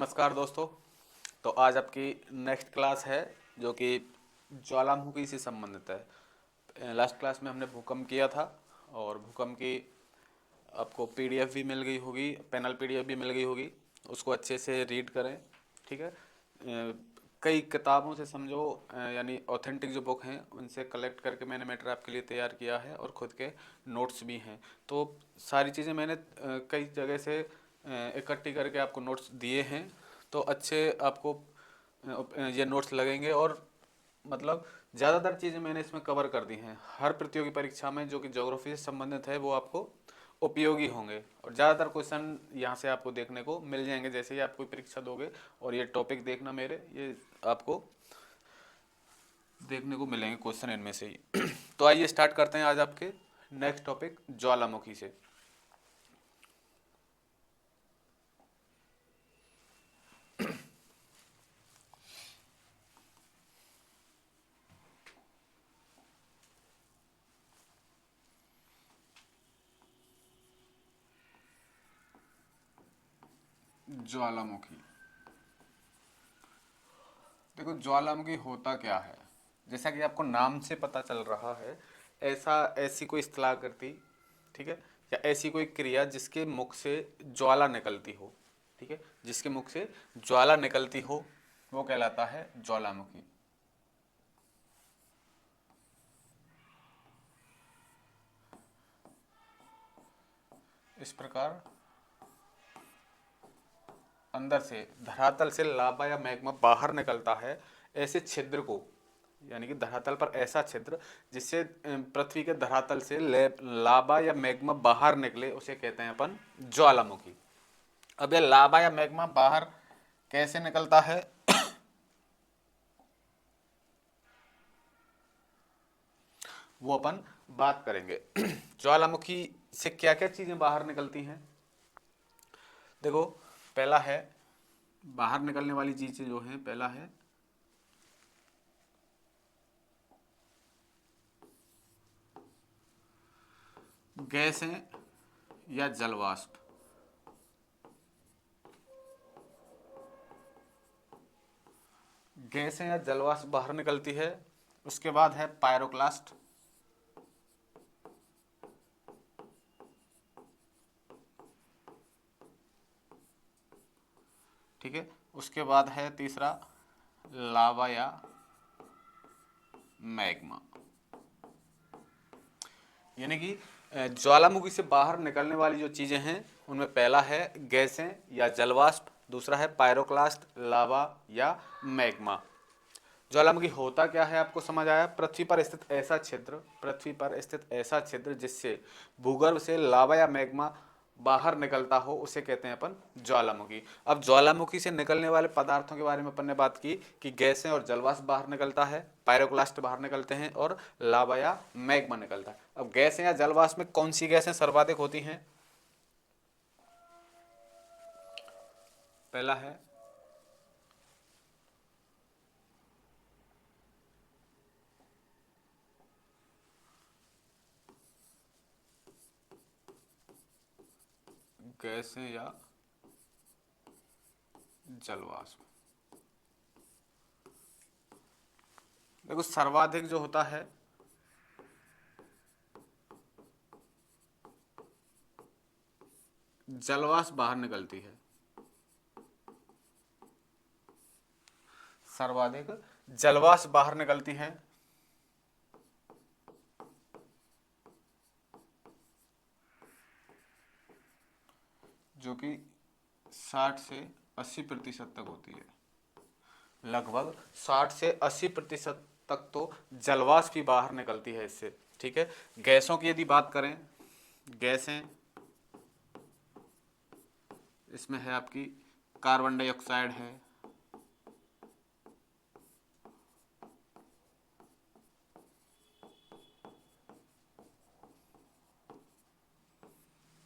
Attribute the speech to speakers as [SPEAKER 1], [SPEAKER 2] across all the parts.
[SPEAKER 1] नमस्कार दोस्तों। तो आज आपकी नेक्स्ट क्लास है जो कि ज्वालामुखी से संबंधित है। लास्ट क्लास में हमने भूकंप किया था और भूकंप की आपको पीडीएफ भी मिल गई होगी, पैनल पीडीएफ भी मिल गई होगी। उसको अच्छे से रीड करें, ठीक है। कई किताबों से समझो, यानी ऑथेंटिक जो बुक हैं उनसे कलेक्ट करके मैंने मैटर आपके लिए तैयार किया है और ख़ुद के नोट्स भी हैं। तो सारी चीज़ें मैंने कई जगह से इकट्ठी करके आपको नोट्स दिए हैं। तो अच्छे आपको ये नोट्स लगेंगे और मतलब ज़्यादातर चीज़ें मैंने इसमें कवर कर दी हैं। हर प्रतियोगी परीक्षा में जो कि ज्योग्राफी से संबंधित है वो आपको उपयोगी होंगे और ज़्यादातर क्वेश्चन यहाँ से आपको देखने को मिल जाएंगे जैसे ही आप कोई परीक्षा दोगे। और ये टॉपिक देखना, मेरे ये आपको देखने को मिलेंगे क्वेश्चन इनमें से ही। तो आइए स्टार्ट करते हैं आज आपके नेक्स्ट टॉपिक ज्वालामुखी से। ज्वालामुखी, देखो ज्वालामुखी होता क्या है। जैसा कि आपको नाम से पता चल रहा है, ऐसी कोई स्थलाकृति, ठीक है, या ऐसी कोई क्रिया जिसके मुख से ज्वाला निकलती हो, ठीक है, जिसके मुख से ज्वाला निकलती हो वो कहलाता है ज्वालामुखी। इस प्रकार अंदर से धरातल से लावा या मैग्मा बाहर निकलता है, ऐसे छिद्र को, यानी कि धरातल पर ऐसा छिद्र जिससे पृथ्वी के धरातल से लावा या मैग्मा बाहर निकले उसे कहते हैं अपन ज्वालामुखी। अब ये लावा या मैग्मा बाहर कैसे निकलता है वो अपन बात करेंगे। ज्वालामुखी से क्या क्या चीजें बाहर निकलती हैं। देखो, पहला है बाहर निकलने वाली चीजें जो हैं, पहला है गैसें या जलवाष्प। गैसें या जलवाष्प बाहर निकलती है। उसके बाद है पायरोक्लास्ट, ठीक है। उसके बाद है तीसरा लावा या मैग्मा। यानी कि ज्वालामुखी से बाहर निकलने वाली जो चीजें हैं उनमें पहला है गैसें या जलवाष्प, दूसरा है पायरोक्लास्ट, लावा या मैग्मा। ज्वालामुखी होता क्या है आपको समझ आया। पृथ्वी पर स्थित ऐसा क्षेत्र जिससे भूगर्भ से लावा या मैग्मा बाहर निकलता हो उसे कहते हैं अपन ज्वालामुखी। अब ज्वालामुखी से निकलने वाले पदार्थों के बारे में अपन ने बात की कि गैसें और जलवाष्प बाहर निकलता है, पायरोक्लास्ट बाहर निकलते हैं और लावा या मैग्मा निकलता है। अब गैसें या जलवाष्प में कौन सी गैसें सर्वाधिक होती हैं। पहला है गैसें या जलवाष्प। देखो, सर्वाधिक जो होता है जलवाष्प बाहर निकलती है। सर्वाधिक जलवाष्प बाहर निकलती है। जो कि 60 से 80% तक होती है। लगभग 60 से 80% तक तो जलवाष्प ही बाहर निकलती है इससे, ठीक है। गैसों की यदि बात करें, गैसें इसमें है आपकी कार्बन डाइऑक्साइड है,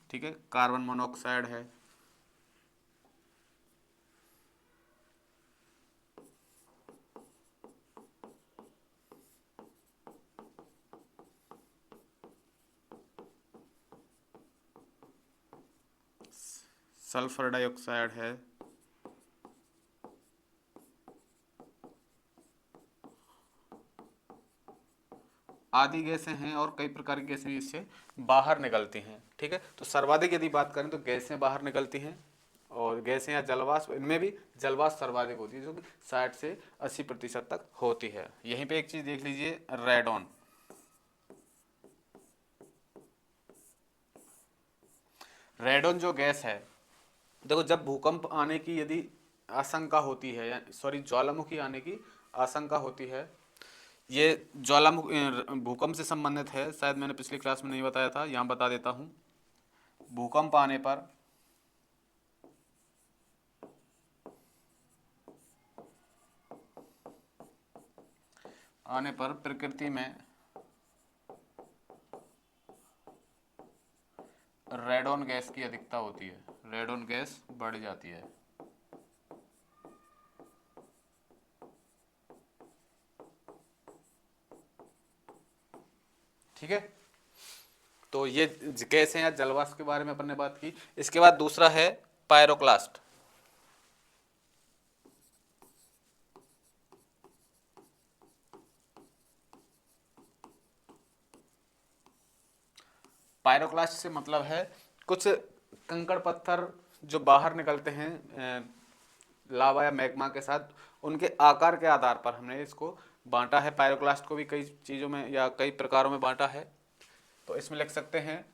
[SPEAKER 1] ठीक है, कार्बन मोनोऑक्साइड है, सल्फर डाइऑक्साइड है, आदि गैसें हैं और कई प्रकार की गैसें इससे बाहर निकलती हैं। ठीक है, तो सर्वाधिक यदि बात करें तो गैसें बाहर निकलती हैं, और गैसें या जलवाष्प, इनमें भी जलवाष्प सर्वाधिक होती है जो कि 60 से 80% तक होती है। यहीं पे एक चीज देख लीजिए, रेडॉन। रेडॉन जो गैस है, देखो जब भूकंप आने की यदि आशंका होती है, या सॉरी ज्वालामुखी आने की आशंका होती है, ये ज्वालामुखी भूकंप से संबंधित है, शायद मैंने पिछली क्लास में नहीं बताया था, यहाँ बता देता हूँ। भूकंप आने पर प्रकृति में रेडॉन गैस की अधिकता होती है, रेडॉन गैस बढ़ जाती है। ठीक है, तो ये गैस है या जलवाष्प के बारे में अपन ने बात की। इसके बाद दूसरा है पायरोक्लास्ट। पायरोक्लास्ट से मतलब है कुछ कंकड़ पत्थर जो बाहर निकलते हैं लावा या मैग्मा के साथ, उनके आकार के आधार पर हमने इसको बांटा है। पायरोक्लास्ट को भी कई चीज़ों में या कई प्रकारों में बांटा है। तो इसमें लिख सकते हैं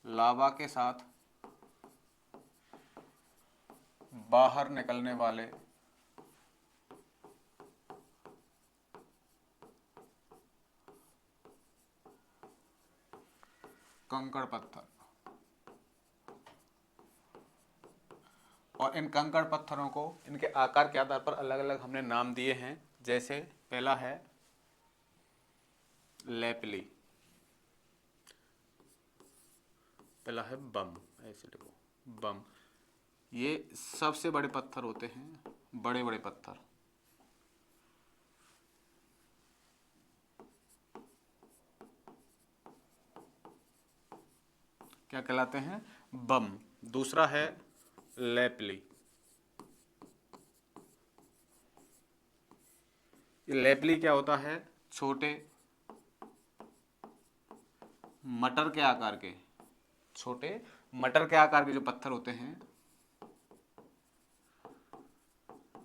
[SPEAKER 1] लावा के साथ बाहर निकलने वाले कंकड़ पत्थर, और इन कंकड़ पत्थरों को इनके आकार के आधार पर अलग अलग हमने नाम दिए हैं। जैसे पहला है लेपली, पहला है बम, ऐसे लिखो बम। ये सबसे बड़े पत्थर होते हैं, बड़े बड़े पत्थर। क्या कहलाते हैं? बम। दूसरा है लेपली। ये लेपली क्या होता है? छोटे मटर के आकार के, छोटे मटर के आकार के जो पत्थर होते हैं,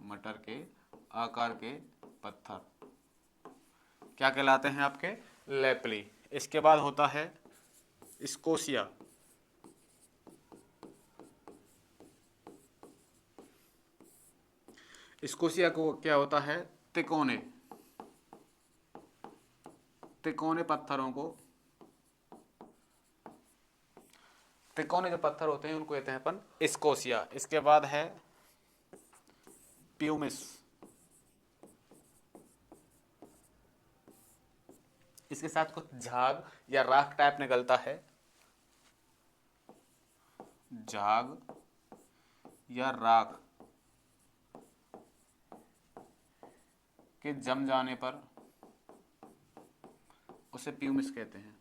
[SPEAKER 1] मटर के आकार के पत्थर क्या कहलाते हैं? आपके लेपली। इसके बाद होता है स्कोशिया। स्कोशिया को क्या होता है? तिकोने, तिकोने पत्थरों को, तिकोने जो पत्थर होते हैं उनको कहते हैं अपन स्कोशिया। इसके बाद है प्यूमिस। इसके साथ कुछ झाग या राख टाइप निकलता है, झाग या राख के जम जाने पर उसे प्यूमिस कहते हैं।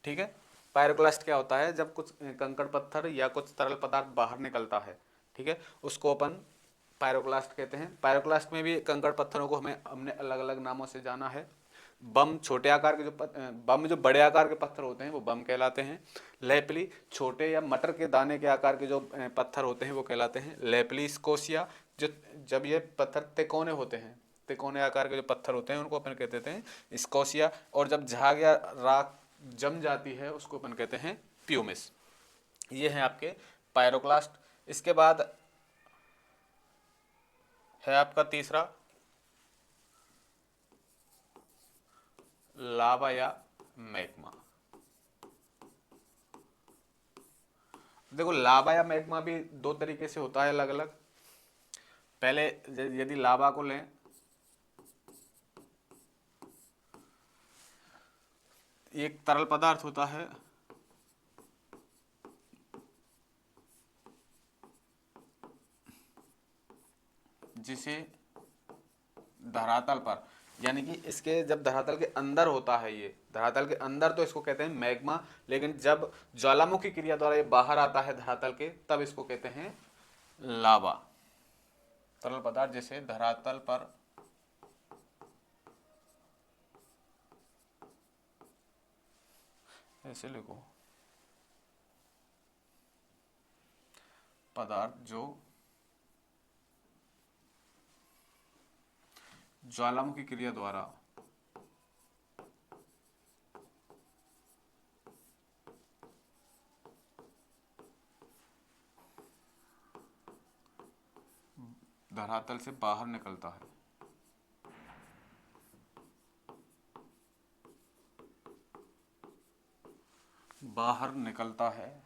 [SPEAKER 1] ठीक है, पायरोक्लास्ट क्या होता है? जब कुछ कंकड़ पत्थर या कुछ तरल पदार्थ बाहर निकलता है, ठीक है, उसको अपन पायरोक्लास्ट कहते हैं। पायरोक्लास्ट में भी कंकड़ पत्थरों को हमने अलग अलग नामों से जाना है। बम छोटे आकार के बम जो बड़े आकार के पत्थर होते हैं वो बम कहलाते हैं। लेपली छोटे या मटर के दाने के आकार के जो पत्थर होते हैं वो कहलाते हैं लेपली। स्कोशिया जो जब ये पत्थर तिकोने होते हैं, तिकोने आकार के जो पत्थर होते हैं उनको अपन कहते हैं स्कोशिया। और जब झाग या राख जम जाती है उसको अपन कहते हैं प्यूमिस। ये है आपके पायरोक्लास्ट। इसके बाद है आपका तीसरा लावा या मैग्मा। देखो लावा या मैग्मा भी दो तरीके से होता है अलग अलग। पहले यदि लावा को लें, एक तरल पदार्थ होता है जिसे धरातल पर यानी कि इसके जब धरातल के अंदर होता है, ये धरातल के अंदर, तो इसको कहते हैं मैग्मा। लेकिन जब ज्वालामुखी क्रिया द्वारा ये बाहर आता है धरातल के, तब इसको कहते हैं लावा। तरल पदार्थ जैसे धरातल पर ऐसे लिखो, पदार्थ जो ज्वालामुखी क्रिया द्वारा धरातल से बाहर निकलता है, बाहर निकलता है,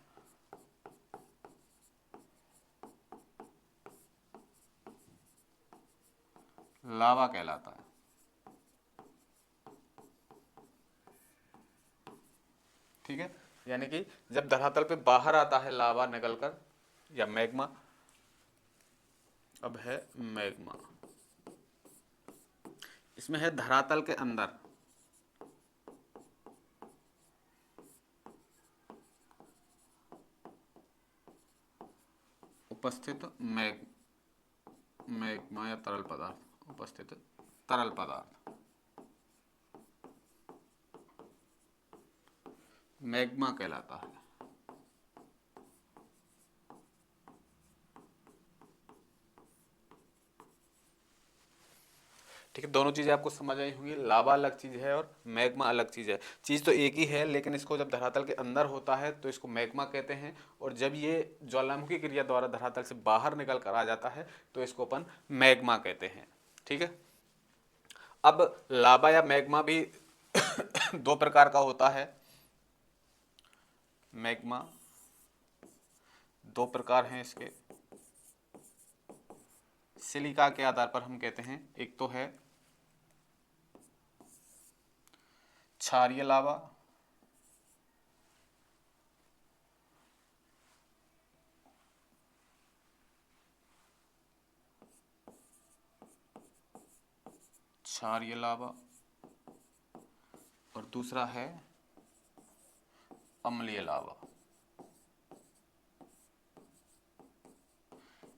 [SPEAKER 1] लावा कहलाता है। ठीक है, यानी कि जब धरातल पे बाहर आता है लावा निकलकर या मैग्मा। अब है मैग्मा, इसमें है धरातल के अंदर उपस्थित मैग्मा या तरल पदार्थ, उपस्थित तरल पदार्थ मैग्मा कहलाता है। ठीक है, दोनों चीज़ें आपको समझ आई होंगी। लावा अलग चीज़ है और मैग्मा अलग चीज़ है। चीज़ तो एक ही है, लेकिन इसको जब धरातल के अंदर होता है तो इसको मैग्मा कहते हैं, और जब ये ज्वालामुखी क्रिया द्वारा धरातल से बाहर निकल कर आ जाता है तो इसको अपन मैग्मा कहते हैं। ठीक है, अब लावा या मैग्मा भी दो प्रकार का होता है। मैग्मा दो प्रकार हैं इसके, सिलिका के आधार पर हम कहते हैं। एक तो है क्षारीय लावा, क्षारीय लावा, और दूसरा है अम्लीय लावा।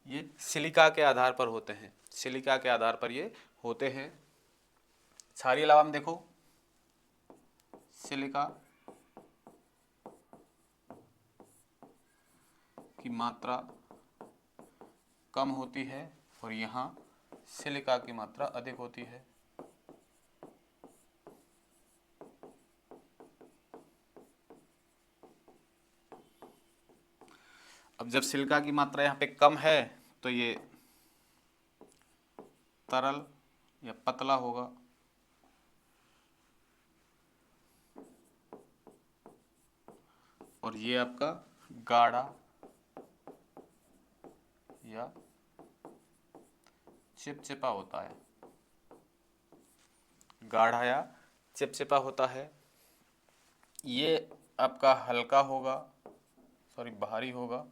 [SPEAKER 1] ये सिलिका के आधार पर होते हैं, सिलिका के आधार पर ये होते हैं। क्षारीय लावा में देखो, सिलिका की मात्रा कम होती है और यहाँ सिलिका की मात्रा अधिक होती है। अब जब सिलिका की मात्रा यहाँ पे कम है तो ये तरल या पतला होगा, और ये आपका गाढ़ा या चिपचिपा होता है, गाढ़ा या चिपचिपा होता है। ये आपका हल्का होगा, सॉरी भारी होगा,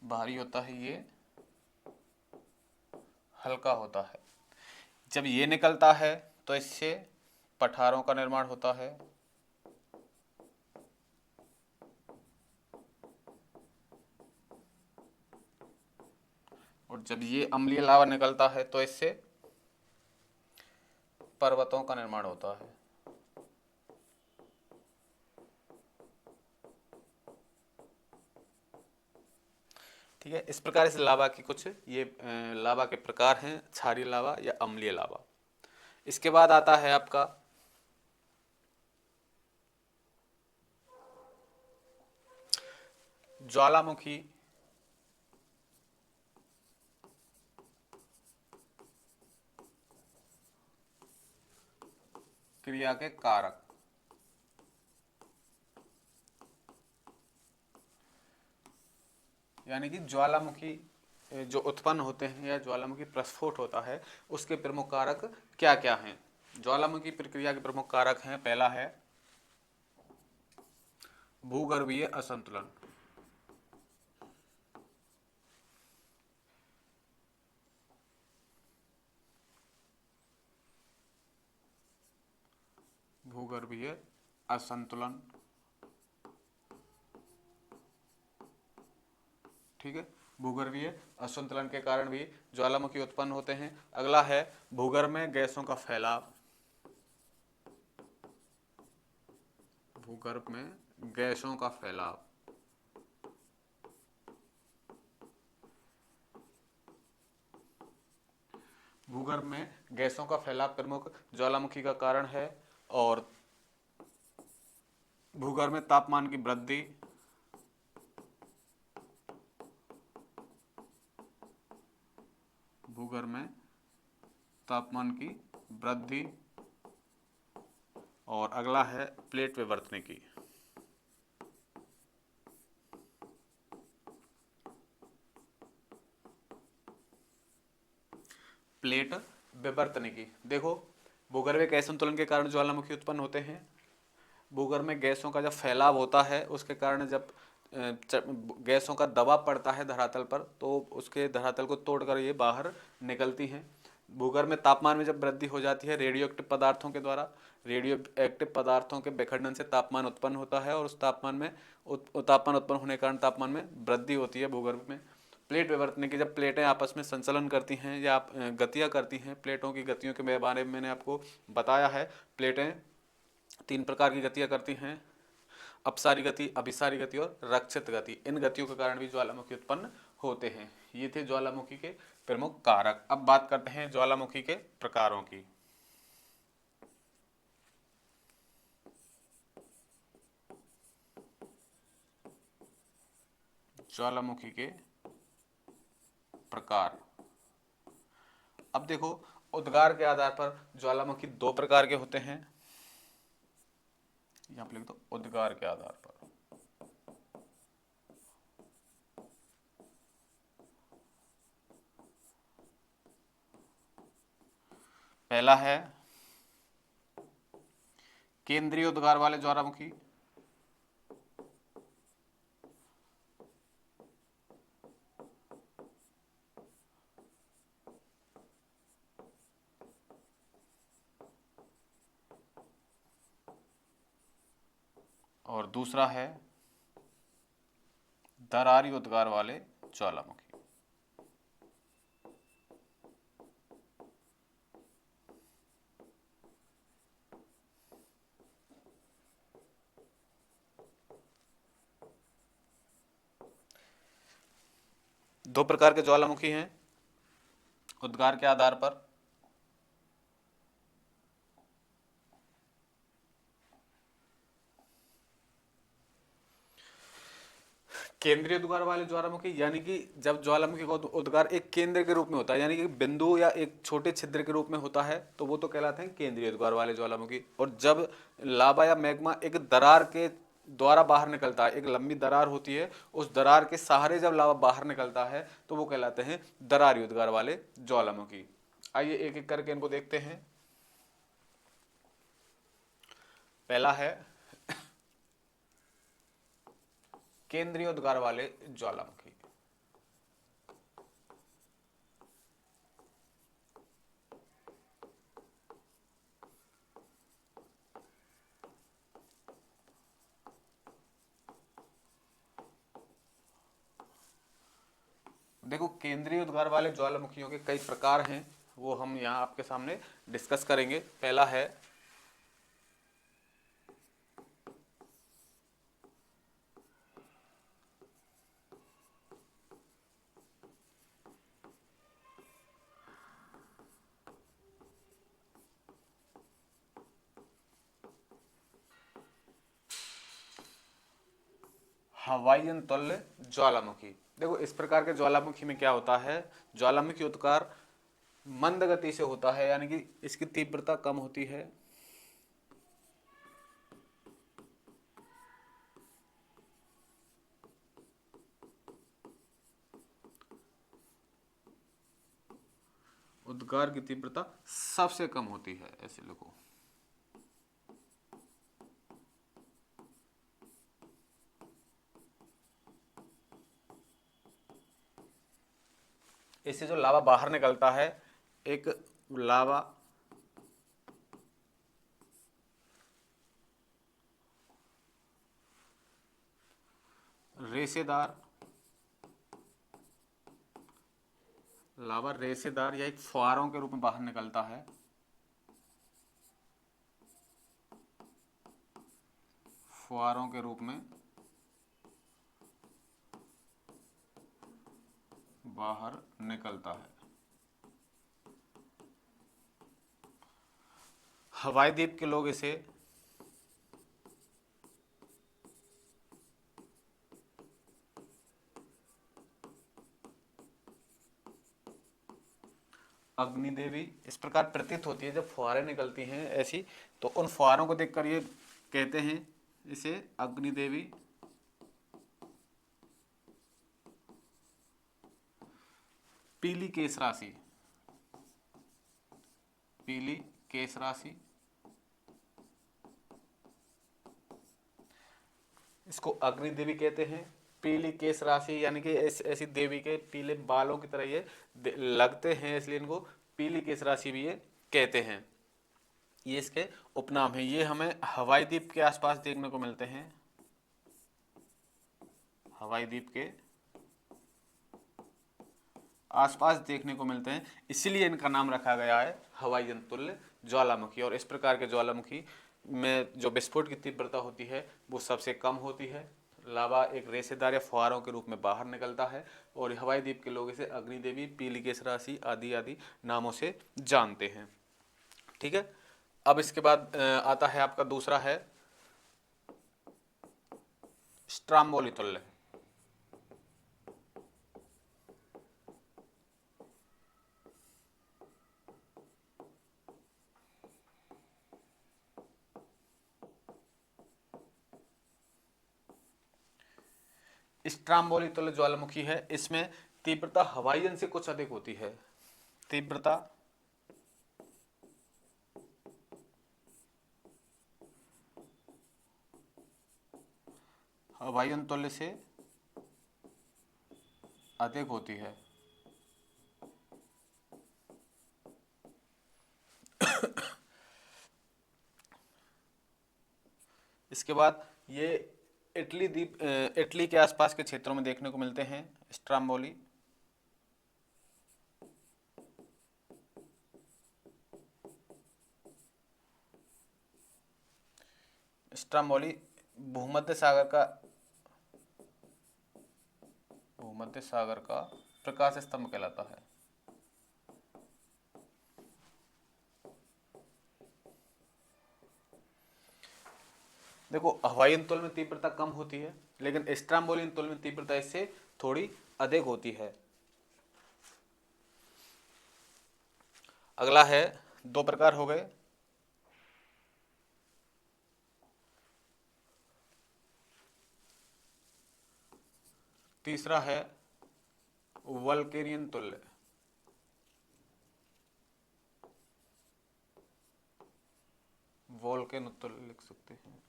[SPEAKER 1] भारी होता है, ये हल्का होता है। जब ये निकलता है तो इससे पठारों का निर्माण होता है, और जब ये अम्लीय लावा निकलता है तो इससे पर्वतों का निर्माण होता है। ठीक है, इस प्रकार इस लावा की कुछ ये लावा के प्रकार हैं, क्षारीय लावा या अम्लीय लावा। इसके बाद आता है आपका ज्वालामुखी क्रिया के कारक। यानी कि ज्वालामुखी जो उत्पन्न होते हैं या ज्वालामुखी प्रस्फोट होता है उसके प्रमुख कारक क्या क्या हैं। ज्वालामुखी प्रक्रिया के प्रमुख कारक हैं, पहला है भूगर्भीय असंतुलन। भूगर्भीय असंतुलन, ठीक है। भूगर्भीय असंतुलन के कारण भी ज्वालामुखी उत्पन्न होते हैं। अगला है भूगर्भ में गैसों का फैलाव। भूगर्भ में गैसों का फैलाव, भूगर्भ में गैसों का फैलाव प्रमुख ज्वालामुखी का कारण है। और भूगर्भ में तापमान की वृद्धि, भूगर्भ में तापमान की वृद्धि। और अगला है प्लेट विवर्तनिकी। प्लेट विवर्तनिकी, देखो भूगर्भीय गैस संतुलन के कारण ज्वालामुखी उत्पन्न होते हैं। भूगर्भ में गैसों का जब फैलाव होता है उसके कारण जब गैसों का दबाव पड़ता है धरातल पर तो उसके धरातल को तोड़कर ये बाहर निकलती हैं। भूगर्भ में तापमान में जब वृद्धि हो जाती है रेडियो एक्टिव पदार्थों के द्वारा, रेडियो एक्टिव पदार्थों के विखंडन से तापमान उत्पन्न होता है और उस तापमान में तापमान उत्पन्न होने के कारण तापमान में वृद्धि होती है भूगर्भ में। प्लेट विवर्तनिकी, जब प्लेटें आपस में संचलन करती हैं या गतियाँ करती हैं, प्लेटों की गतियों के बारे में मैंने आपको बताया है। प्लेटें 3 प्रकार की गतियाँ करती हैं, अपसारी गति, अभिसारी गति और रक्षित गति। इन गतियों के कारण भी ज्वालामुखी उत्पन्न होते हैं। ये थे ज्वालामुखी के प्रमुख कारक। अब बात करते हैं ज्वालामुखी के प्रकारों की। ज्वालामुखी के प्रकार। अब देखो उद्गार के आधार पर ज्वालामुखी 2 प्रकार के होते हैं। यहां पर लिख दो उद्गार के आधार पर। पहला है केंद्रीय उद्गार वाले ज्वालामुखी, और दूसरा है दरारी उद्गार वाले ज्वालामुखी। दो प्रकार के ज्वालामुखी हैं उद्गार के आधार पर। केंद्रीय उद्गार वाले ज्वालामुखी यानी कि जब ज्वालामुखी का उद्गार एक केंद्र के रूप में होता है, यानी कि बिंदु या एक छोटे छिद्र के रूप में होता है, तो वो तो कहलाते हैं केंद्रीय उद्गार वाले ज्वालामुखी। और जब लावा या मैग्मा एक दरार के द्वारा बाहर निकलता है, एक लंबी दरार होती है, उस दरार के सहारे जब लावा बाहर निकलता है तो वो कहलाते हैं दरारी उद्गार वाले ज्वालामुखी। आइए एक एक करके इनको देखते हैं। पहला है केंद्रीय उद्गार वाले ज्वालामुखी। देखो केंद्रीय उद्गार वाले ज्वालामुखियों के कई प्रकार हैं, वो हम यहाँ आपके सामने डिस्कस करेंगे। पहला है हवाईयन तुल्य ज्वालामुखी। देखो इस प्रकार के ज्वालामुखी में क्या होता है, ज्वालामुखी उद्गार मंद गति से होता है, यानी कि इसकी तीव्रता कम होती है। उद्गार की तीव्रता सबसे कम होती है, ऐसे लिखो। इससे जो लावा बाहर निकलता है, एक लावा रेशेदार लावा रेशेदार या एक फुहारों के रूप में बाहर निकलता है। फुहारों के रूप में बाहर निकलता है। हवाई द्वीप के लोग इसे अग्निदेवी इस प्रकार प्रतीत होती है जब फुहारें निकलती हैं ऐसी, तो उन फुहारों को देखकर ये कहते हैं इसे अग्निदेवी पीली केश राशि। पीली केश राशि, इसको अग्निदेवी कहते हैं। पीली केश राशि यानी कि ऐसी देवी के पीले बालों की तरह ये लगते हैं, इसलिए इनको पीली केश राशि भी ये कहते हैं। ये इसके उपनाम है। ये हमें हवाई द्वीप के आसपास देखने को मिलते हैं। हवाई द्वीप के आसपास देखने को मिलते हैं, इसीलिए इनका नाम रखा गया है हवाई तुल्य ज्वालामुखी। और इस प्रकार के ज्वालामुखी में जो विस्फोट की तीव्रता होती है वो सबसे कम होती है। लावा एक रेशेदार या फुहारों के रूप में बाहर निकलता है और हवाई द्वीप के लोग इसे अग्निदेवी, पीली केश राशि आदि आदि नामों से जानते हैं। ठीक है, अब इसके बाद आता है आपका दूसरा है स्ट्राम्बोली तुल्य। स्ट्राम्बोली तुल्य ज्वालामुखी है, इसमें तीव्रता हवाईयन से कुछ अधिक होती है। तीव्रता हवाईयन तुल्य से अधिक होती है। इसके बाद ये इटली के आसपास के क्षेत्रों में देखने को मिलते हैं स्ट्राम्बोली। स्ट्राम्बोली भूमध्य सागर का प्रकाश स्तंभ कहलाता है। देखो, हवाई तुल्य में तीव्रता कम होती है, लेकिन स्ट्राम्बोली तुल्य में तीव्रता इससे थोड़ी अधिक होती है। अगला है, दो प्रकार हो गए। तीसरा है वल्केरियन तुल्य। वोल्केनो तुल्य लिख सकते हैं।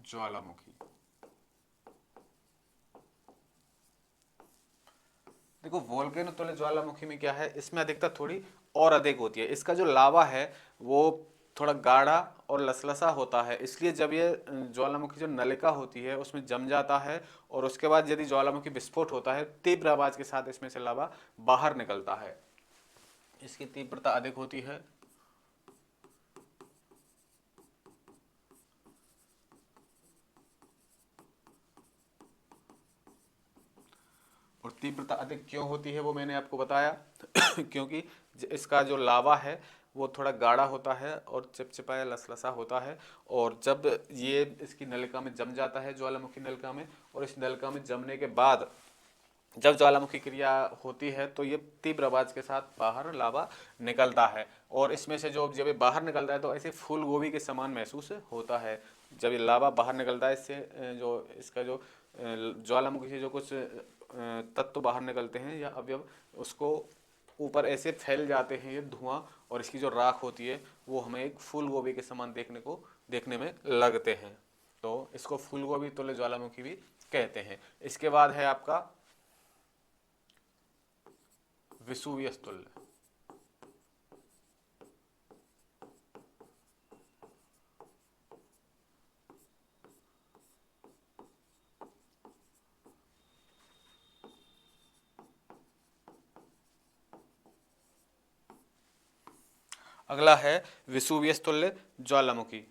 [SPEAKER 1] ज्वालामुखी, देखो वोल्केनो तुल्य ज्वालामुखी में क्या है, इसमें अधिकता थोड़ी और अधिक होती है। इसका जो लावा है वो थोड़ा गाढ़ा और लसलसा होता है, इसलिए जब ये ज्वालामुखी जो नलिका होती है उसमें जम जाता है और उसके बाद यदि ज्वालामुखी विस्फोट होता है, तीव्र आवाज के साथ इसमें से लावा बाहर निकलता है। इसकी तीव्रता अधिक होती है। और तीव्रता अधिक क्यों होती है वो मैंने आपको बताया क्योंकि इसका जो लावा है वो थोड़ा गाढ़ा होता है और चिपचिपाया लसलसा होता है, और जब ये इसकी नलिका में जम जाता है, ज्वालामुखी नलिका में, और इस नलिका में जमने के बाद जब ज्वालामुखी क्रिया होती है तो ये तीव्र आवाज के साथ बाहर लावा निकलता है। और इसमें से जब ये बाहर निकलता है तो ऐसे फूल गोभी के समान महसूस होता है। जब ये लावा बाहर निकलता है, इससे जो इसका जो ज्वालामुखी से जो कुछ तत्व बाहर निकलते हैं या अवयव, उसको ऊपर ऐसे फैल जाते हैं ये धुआं, और इसकी जो राख होती है वो हमें एक फूल गोभी के समान देखने में लगते हैं। तो इसको फूल गोभी तुल्य ज्वालामुखी भी कहते हैं। इसके बाद है आपका वेसुवियस तुल्य। अगला है वेसुवियस तुल्य ज्वालामुखी।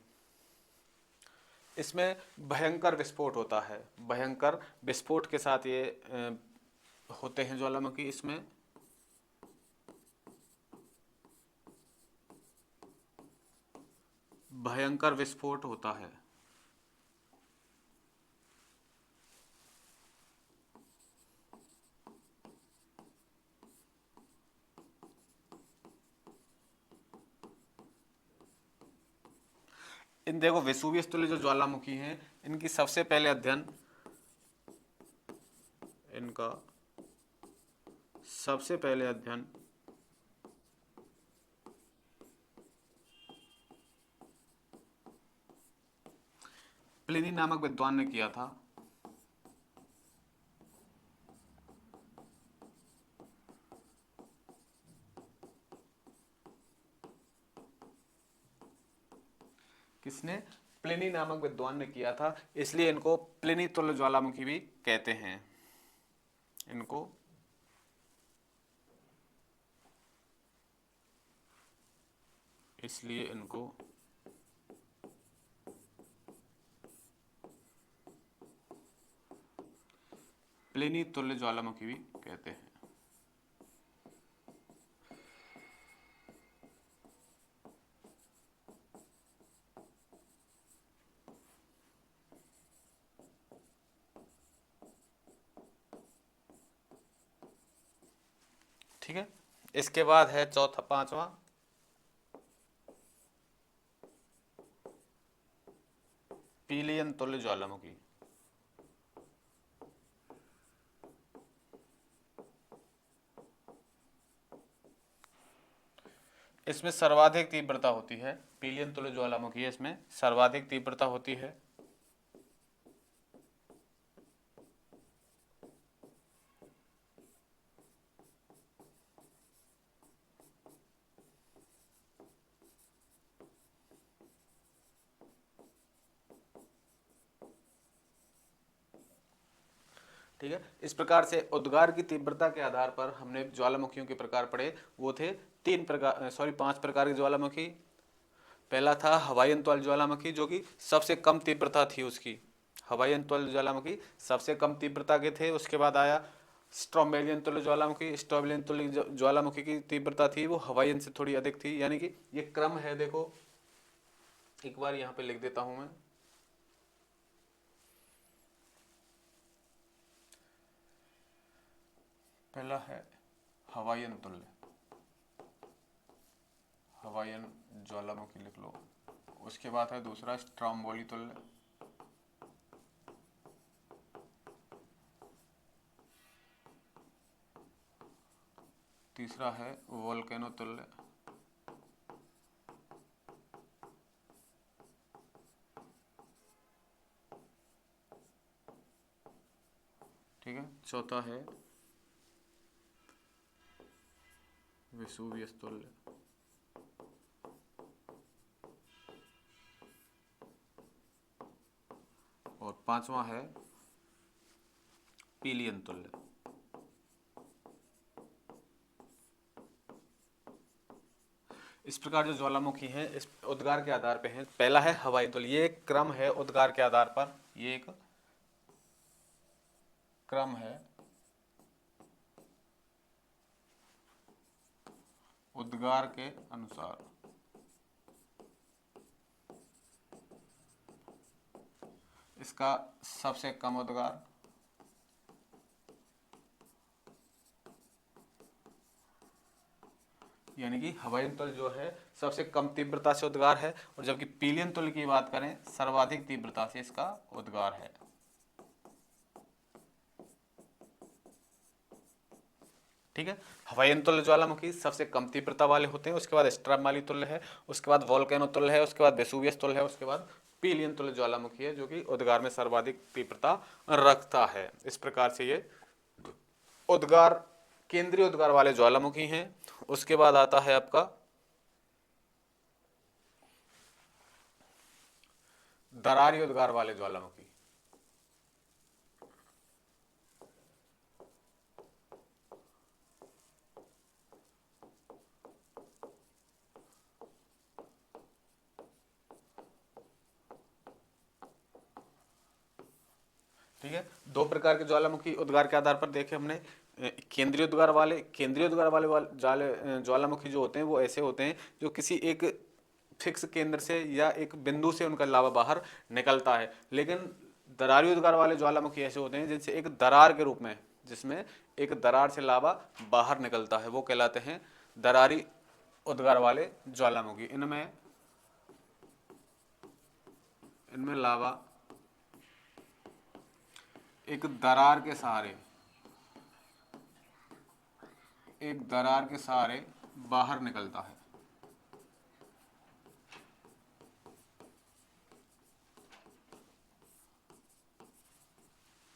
[SPEAKER 1] इसमें भयंकर विस्फोट होता है, भयंकर विस्फोट के साथ ये होते हैं ज्वालामुखी। इसमें भयंकर विस्फोट होता है। इन देखो वेसुवियस तुल्य जो ज्वालामुखी हैं, इनकी सबसे पहले अध्ययन, इनका सबसे पहले अध्ययन प्लिनी नामक विद्वान ने किया था। किसने? प्लिनी नामक विद्वान ने किया था, इसलिए इनको प्लिनी तुल्य ज्वालामुखी भी कहते हैं। इनको इसलिए इनको प्लिनी तुल्य ज्वालामुखी भी कहते हैं। ठीक है, इसके बाद है चौथा, पांचवा पीलियन तुल्य ज्वालामुखी। इसमें सर्वाधिक तीव्रता होती है, पीलियन तुल्य ज्वालामुखी है, इसमें सर्वाधिक तीव्रता होती है। ठीक है, इस प्रकार से उद्गार की तीव्रता के आधार पर हमने ज्वालामुखियों के प्रकार पढ़े। वो थे पांच प्रकार की ज्वालामुखी। पहला था हवाईयन त्वल ज्वालामुखी, जो कि सबसे कम तीव्रता थी उसकी। हवाईयन त्वल ज्वालामुखी सबसे कम तीव्रता के थे। उसके बाद आया स्ट्रोमेलियन तुल्य ज्वालामुखी। स्ट्रोमेलियन तुल्य ज्वालामुखी की तीव्रता थी वो हवाईयन से थोड़ी अधिक थी, यानी कि ये क्रम है। देखो एक बार यहाँ पे लिख देता हूं मैं। पहला है हवाईयन तुल्य, हवाईयन ज्वालामुखी लिख लो। उसके बाद है दूसरा स्ट्रोम्बोली तुल्य, तीसरा है वोल्केनो तुल्य, ठीक है, चौथा है वेसुवियस तुल्य, और पांचवा है पीलियन तुल्य। इस प्रकार जो ज्वालामुखी हैं इस उद्गार के आधार पर हैं। पहला है हवाई तुल्य, ये एक क्रम है उद्गार के आधार पर, ये एक क्रम है उद्गार के अनुसार। इसका सबसे कम उद्गार, यानी कि हवाईयन तुल्य जो है सबसे कम तीव्रता से उद्गार है, और जबकि पीलियन तुल्य की बात करें सर्वाधिक तीव्रता से इसका उद्गार है। ठीक है, हवाईयन तुल्य ज्वालामुखी सबसे कम तीव्रता वाले होते हैं। उसके बाद स्ट्रोमाली तुल्य है, उसके बाद वोल्केनो तुल्य है, उसके बाद वेसुवियस तुल्य है, उसके बाद पीलियन तुल्य ज्वालामुखी है जो कि उद्गार में सर्वाधिक तीव्रता रखता है। इस प्रकार से ये उद्गार केंद्रीय उद्गार वाले ज्वालामुखी हैं। उसके बाद आता है आपका दरारी उद्गार वाले ज्वालामुखी। ठीक है, दो प्रकार के ज्वालामुखी उद्गार के आधार पर देखे हमने। केंद्रीय उद्गार वाले ज्वालामुखी जो होते हैं वो ऐसे होते हैं जो किसी एक फिक्स केंद्र से या एक बिंदु से उनका लावा बाहर निकलता है। लेकिन दरारी उद्गार वाले ज्वालामुखी ऐसे होते हैं जिनसे एक दरार के रूप में, जिसमें एक दरार से लावा बाहर निकलता है, वो कहलाते हैं दरारी उद्गार वाले ज्वालामुखी। इनमें लावा एक दरार के सहारे बाहर निकलता है।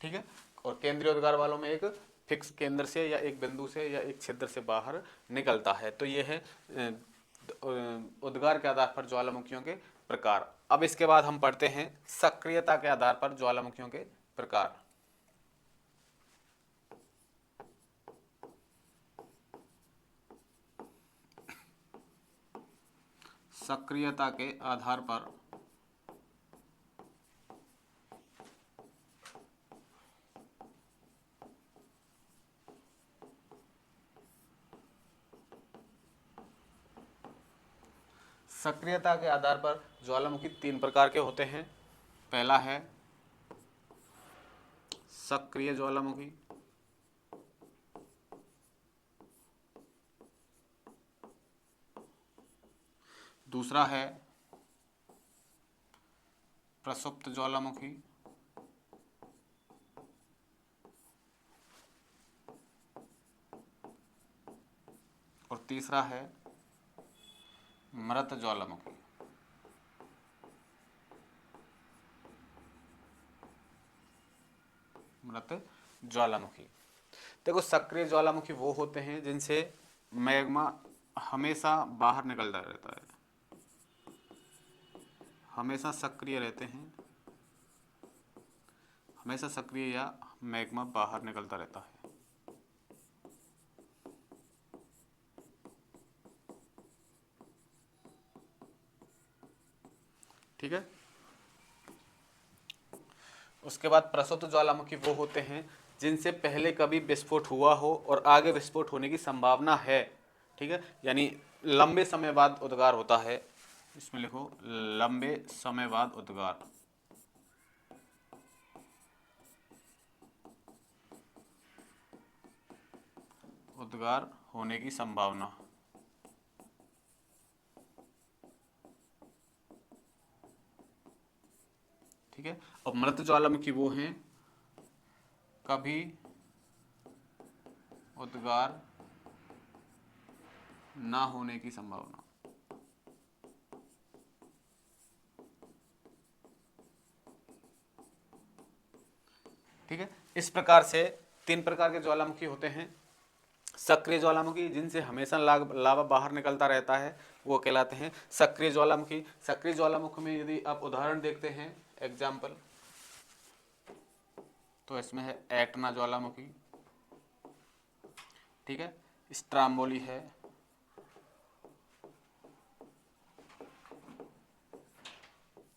[SPEAKER 1] ठीक है, और केंद्रीय उद्गार वालों में एक फिक्स केंद्र से या एक बिंदु से या एक छिद्र से बाहर निकलता है। तो ये है उद्गार के आधार पर ज्वालामुखियों के प्रकार। अब इसके बाद हम पढ़ते हैं सक्रियता के आधार पर ज्वालामुखियों के प्रकार। सक्रियता के आधार पर ज्वालामुखी तीन प्रकार के होते हैं। पहला है सक्रिय ज्वालामुखी, दूसरा है प्रसुप्त ज्वालामुखी, और तीसरा है मृत ज्वालामुखी। देखो, सक्रिय ज्वालामुखी वो होते हैं जिनसे मैग्मा हमेशा बाहर निकलता रहता है, हमेशा सक्रिय रहते हैं, हमेशा सक्रिय या मैग्मा बाहर निकलता रहता है। ठीक है, उसके बाद प्रसुप्त ज्वालामुखी वो होते हैं जिनसे पहले कभी विस्फोट हुआ हो और आगे विस्फोट होने की संभावना है। ठीक है, यानी लंबे समय बाद उद्गार होता है। इसमें लिखो लंबे समय बाद उद्गार होने की संभावना। ठीक है, और मृत ज्वालामुखी वो हैं कभी उद्गार ना होने की संभावना। ठीक है, इस प्रकार से तीन प्रकार के ज्वालामुखी होते हैं। सक्रिय ज्वालामुखी जिनसे हमेशा लावा बाहर निकलता रहता है वो कहलाते हैं सक्रिय ज्वालामुखी। सक्रिय ज्वालामुखी में यदि आप उदाहरण देखते हैं, एग्जाम्पल, तो इसमें है एटना ज्वालामुखी, ठीक है, स्ट्राम्बोली है,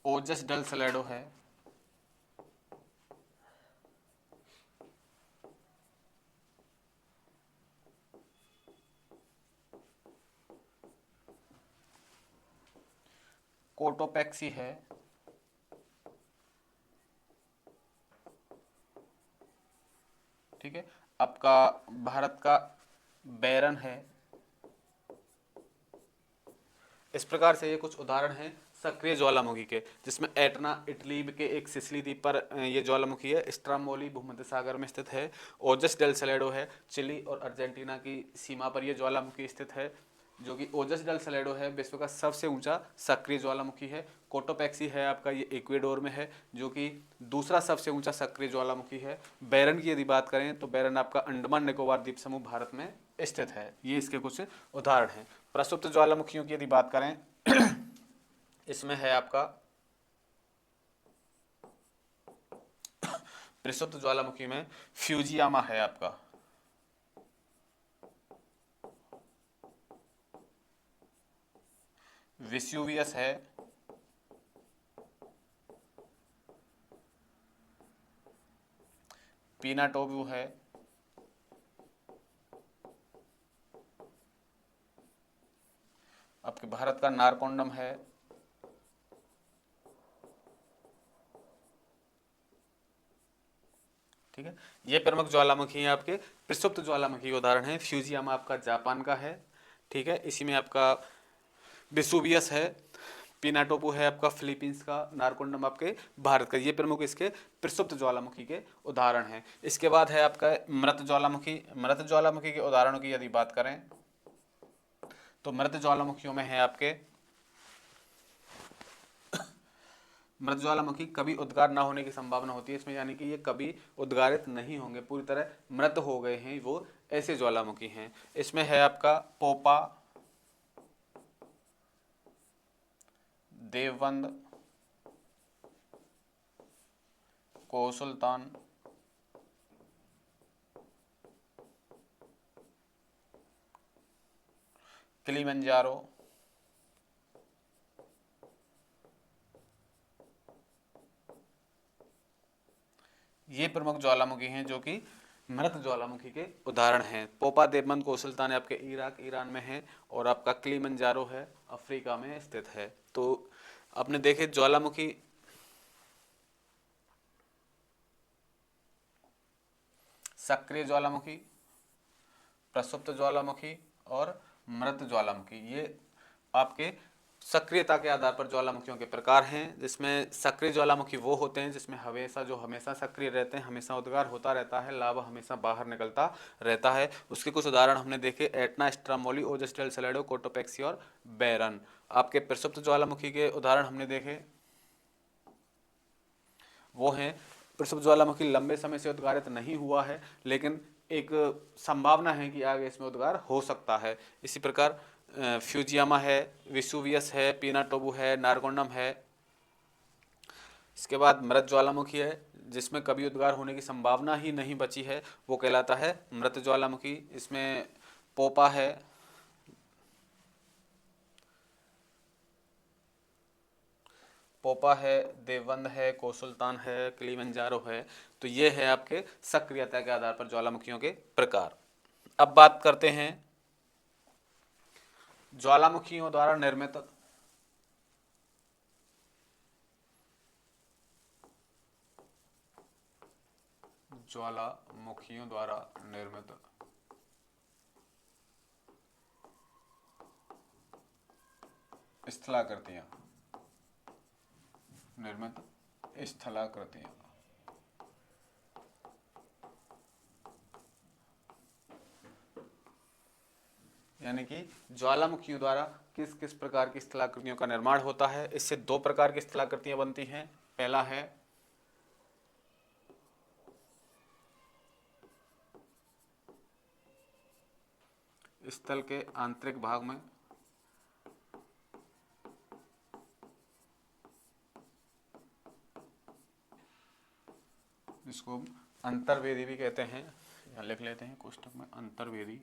[SPEAKER 1] ओजस डल सलेडो है, कोटोपैक्सी है, ठीक है, आपका भारत का बैरन है। इस प्रकार से ये कुछ उदाहरण हैं सक्रिय ज्वालामुखी के, जिसमें एटना इटली के एक सिसिली द्वीप पर ये ज्वालामुखी है, स्ट्रामोली भूमध्य सागर में स्थित है, ओजस डेल सलेडो है, चिली और अर्जेंटीना की सीमा पर यह ज्वालामुखी स्थित है, जो कि ओजस डेल सलेडो है, विश्व का सबसे ऊंचा सक्रिय ज्वालामुखी है। कोटोपैक्सी है आपका, ये इक्वेडोर में है, जो कि दूसरा सबसे ऊंचा सक्रिय ज्वालामुखी है। बैरन की यदि बात करें तो बैरन आपका अंडमान निकोबार द्वीप समूह भारत में स्थित है। ये इसके कुछ उदाहरण हैं। प्रसुप्त ज्वालामुखियों की यदि बात करें इसमें है आपका प्रसुप्त ज्वालामुखी में फ्यूजियामा है आपका, वेसुवियस है, पिनाटोबू है, आपके भारत का नारकोंडम है, ठीक है। ये प्रमुख ज्वालामुखी हैं आपके प्रसुप्त ज्वालामुखी के उदाहरण हैं। फ्यूजियामा आपका जापान का है, ठीक है। इसी में आपका वेसुवियस है, पिनाटोपू है आपका फिलीपींस का, नारकोंडम आपके भारत का। ये प्रमुख इसके प्रसुप्त ज्वालामुखी के उदाहरण हैं। इसके बाद है आपका मृत ज्वालामुखी। मृत ज्वालामुखी के उदाहरणों की यदि बात करें तो मृत ज्वालामुखियों में है आपके मृत ज्वालामुखी कभी उद्गार ना होने की संभावना होती है इसमें, यानी कि ये कभी उद्गारित नहीं होंगे, पूरी तरह मृत हो गए हैं वो, ऐसे ज्वालामुखी हैं। इसमें है आपका पोपा, देवबंद, कोसुल्तान, किलिमंजारो, ये प्रमुख ज्वालामुखी हैं जो कि मृत ज्वालामुखी के उदाहरण हैं। पोपा, देवबंद, कोसुल्तान आपके इराक ईरान में है, और आपका किलिमंजारो है अफ्रीका में स्थित है। तो आपने देखे ज्वालामुखी सक्रिय ज्वालामुखी, प्रसुप्त ज्वालामुखी और मृत ज्वालामुखी, ये आपके सक्रियता के आधार पर ज्वालामुखियों के प्रकार हैं। जिसमें सक्रिय ज्वालामुखी वो होते हैं जिसमें हमेशा सक्रिय रहते हैं, हमेशा उद्गार होता रहता है, लावा हमेशा बाहर निकलता रहता है। उसके कुछ उदाहरण हमने देखे, एटना, स्ट्रामोली, ओजस डेल सलेडो, कोटोपैक्सी और बैरन। आपके प्रसुप्त ज्वालामुखी के उदाहरण हमने देखे वो हैं, प्रसुप्त ज्वालामुखी लंबे समय से उद्गारित नहीं हुआ है, लेकिन एक संभावना है कि आगे इसमें उद्गार हो सकता है। इसी प्रकार फ्यूजियामा है, वेसुवियस है, पिनाटोबू है, नारकोंडम है। इसके बाद मृत ज्वालामुखी है जिसमें कभी उद्गार होने की संभावना ही नहीं बची है, वो कहलाता है मृत ज्वालामुखी। इसमें पोपा है, देवबंद है, कोसुल्तान है, किलिमंजारो है। तो ये है आपके सक्रियता के आधार पर ज्वालामुखियों के प्रकार। अब बात करते हैं ज्वालामुखियों द्वारा निर्मित ज्वालामुखियों द्वारा निर्मित स्थलाकृतियां, यानी कि ज्वालामुखियों द्वारा किस किस प्रकार की स्थलाकृतियों का निर्माण होता है। इससे दो प्रकार की स्थलाकृतियां बनती हैं। पहला है स्थल के आंतरिक भाग में जिसको अंतर्वेदी भी कहते हैं, यहाँ लिख लेते हैं कोष्टक में अंतर्वेदी,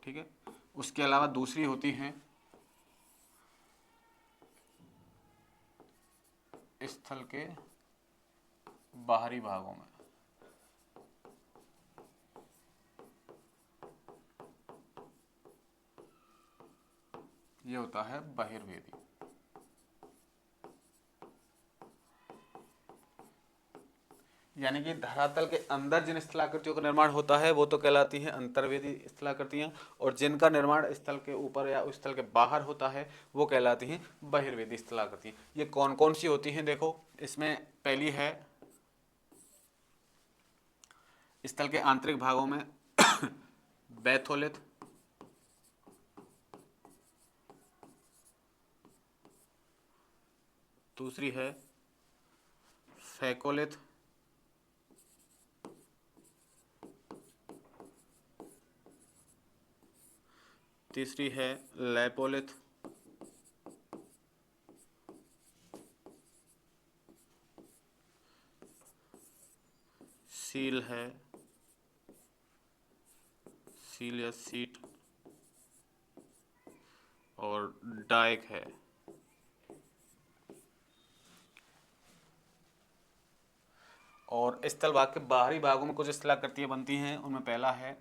[SPEAKER 1] ठीक है। उसके अलावा दूसरी होती हैं स्थल के बाहरी भागों में, ये होता है बहिर्वेदी। यानी कि धरातल के अंदर जिन स्थलाकृतियों का निर्माण होता है वो तो कहलाती हैं अंतर्वेदी स्थलाकृतियां, और जिनका निर्माण स्थल के ऊपर या स्थल के बाहर होता है वो कहलाती हैं बहिर्वेदी स्थलाकृतियां। ये कौन कौन सी होती हैं देखो, इसमें पहली है स्थल के आंतरिक भागों में बैथोलिथ, दूसरी है फैकोलिथ, तीसरी है लैपोलिथ, सील है, सील या सीट, और डाइक है। और स्थल भाग के बाहरी भागों में कुछ स्थलाकृतियां बनती हैं, उनमें पहला है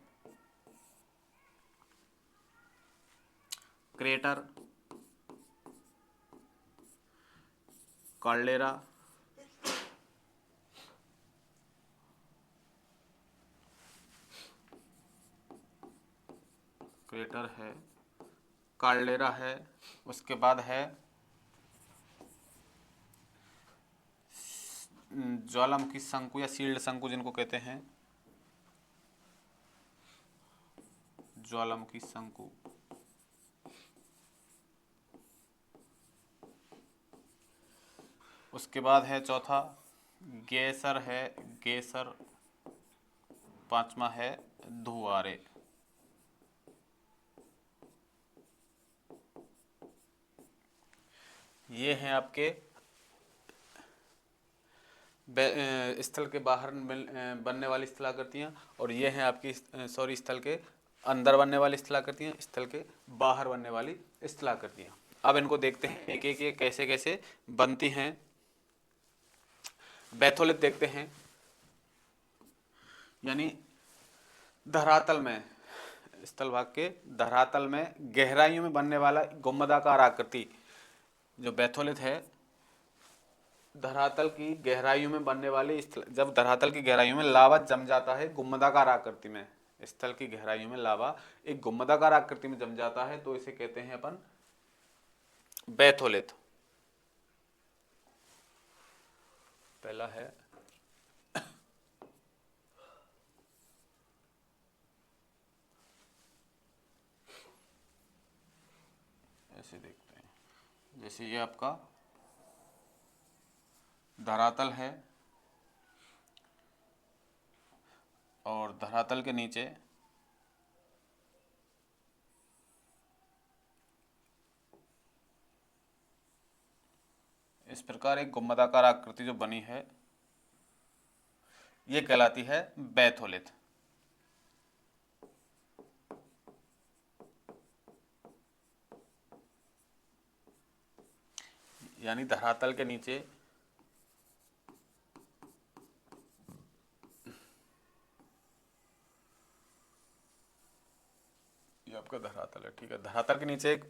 [SPEAKER 1] क्रेटर, कार्डेरा, क्रेटर है, कार्डेरा है, उसके बाद है ज्वालामुखी शंकु या शील्ड शंकु जिनको कहते हैं, ज्वालामुखी शंकु। उसके बाद है चौथा गेसर है, गेसर। पांचवा है धुआरे। ये हैं आपके स्थल के बाहर बनने वाली स्थलाकृतियाँ, और ये हैं आपकी स्थल के अंदर बनने वाली स्थलाकृतियाँ, स्थल के बाहर बनने वाली स्थलाकृतियाँ। अब इनको देखते हैं एक एक कैसे कैसे बनती हैं। बैथोलिथ देखते हैं, यानी धरातल में, स्थल भाग के धरातल में गहराइयों में बनने वाला गुंबदाकार आकृति जो बैथोलिथ है, धरातल की गहराइयों में बनने वाली, जब धरातल की गहराइयों में लावा जम जाता है गुंबदाकार आकृति में, स्थल की गहराइयों में लावा एक गुंबदाकार आकृति में जम जाता है, तो इसे कहते हैं अपन बैथोलिथ। पहला है ऐसे देखते हैं, जैसे ये आपका धरातल है और धरातल के नीचे इस प्रकार एक गुंबदाकार आकृति जो बनी है, ये कहलाती है बैथोलिथ। यानी धरातल के नीचे ये आपका धरातल है, ठीक है। धरातल के नीचे एक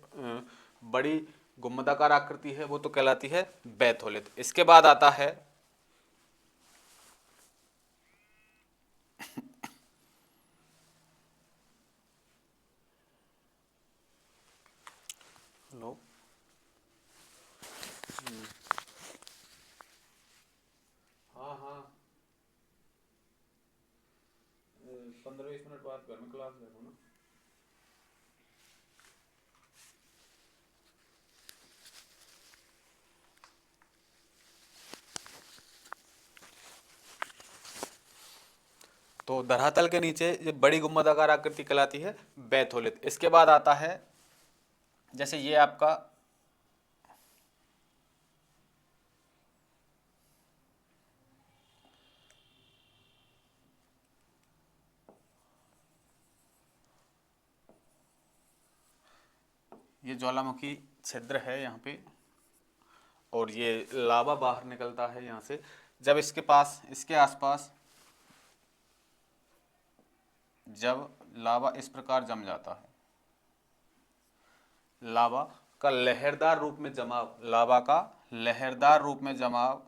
[SPEAKER 1] बड़ी गुंबदाकार आकृति है, वो तो कहलाती है बैथोलिथ। इसके बाद आता है लो हाँ हाँ 15-20 मिनट बाद घर में क्लास देखो ना। तो धरातल के नीचे ये बड़ी गुंबदाकार आकृति कहलाती है बैथोलिथ। इसके बाद आता है जैसे ये आपका ये ज्वालामुखी छिद्र है यहाँ पे, और ये लावा बाहर निकलता है यहाँ से। जब इसके पास, इसके आसपास जब लावा इस प्रकार जम जाता है, लावा का लहरदार रूप में जमाव, लावा का लहरदार रूप में जमाव